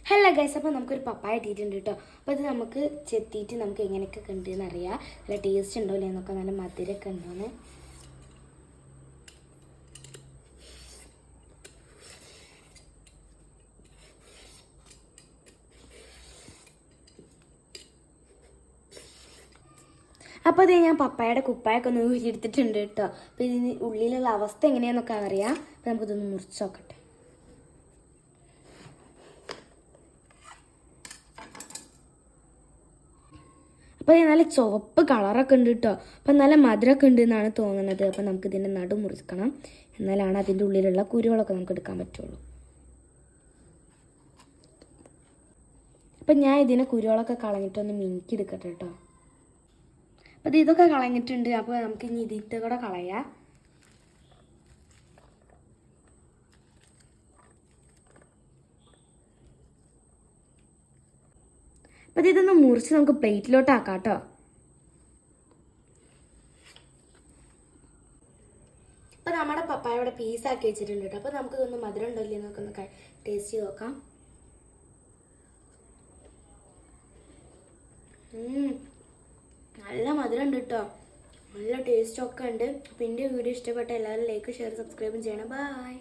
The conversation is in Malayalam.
ഹലോ ഗൈസ്, അപ്പോൾ നമുക്കൊരു പപ്പായ ഇട്ടിട്ടുണ്ട് കേട്ടോ. അപ്പോൾ ഇത് നമുക്ക് ചെത്തിയിട്ട് നമുക്ക് എങ്ങനെയൊക്കെ ഉണ്ടെന്ന് അറിയാം. നല്ല ടേസ്റ്റ് ഉണ്ടോ ഇല്ലേ എന്നൊക്കെ, നല്ല മധുരമൊക്കെ ഉണ്ടോന്ന്. അപ്പോൾ ഇത് ഞാൻ പപ്പായയുടെ കുപ്പായൊക്കെ ഒന്ന് ഊരിയെടുത്തിട്ടുണ്ട് കേട്ടോ. അപ്പോൾ ഇതിന് ഉള്ളിലുള്ള അവസ്ഥ എങ്ങനെയാണെന്നൊക്കെ അറിയാം. അപ്പോൾ നമുക്കിതൊന്ന് മുറിച്ച് നോക്കട്ടെ. അപ്പോൾ നല്ല ചുവപ്പ് കളറൊക്കെ ഉണ്ട് കേട്ടോ. അപ്പം നല്ല മധുരമൊക്കെ ഉണ്ട് എന്നാണ് തോന്നുന്നത്. അപ്പം നമുക്കിതിൻ്റെ നടു മുറിക്കണം, എന്നാലാണ് അതിൻ്റെ ഉള്ളിലുള്ള കുരുകളൊക്കെ നമുക്ക് എടുക്കാൻ പറ്റുള്ളൂ. അപ്പം ഞാൻ ഇതിനെ കുരുകളൊക്കെ കളഞ്ഞിട്ടൊന്ന് മിനുക്കി എടുക്കട്ടെ കേട്ടോ. അപ്പം ഇതൊക്കെ കളഞ്ഞിട്ടുണ്ട്. അപ്പോൾ നമുക്ക് ഇനി ഇതിൻ്റെ കൂടെ കളയാം. അപ്പം ഇതൊന്ന് മുറിച്ച് നമുക്ക് പ്ലേറ്റിലോട്ട് ആക്കാം കേട്ടോ. അപ്പം നമ്മുടെ പപ്പായ ഇവിടെ പീസാക്കി വെച്ചിട്ടുണ്ട് കേട്ടോ. അപ്പം നമുക്ക് ഇതൊന്ന് മധുരം ഉണ്ടോ ഇല്ലേ എന്നൊക്കെ ഒന്ന് ടേസ്റ്റ് ചെയ്ത് നോക്കാം. നല്ല മധുരം ഉണ്ട് കേട്ടോ, നല്ല ടേസ്റ്റൊക്കെ ഉണ്ട്. അപ്പം എൻ്റെ വീഡിയോ ഇഷ്ടപ്പെട്ട എല്ലാവരും ലൈക്ക്, ഷെയർ, സബ്സ്ക്രൈബും ചെയ്യണം. ബൈ.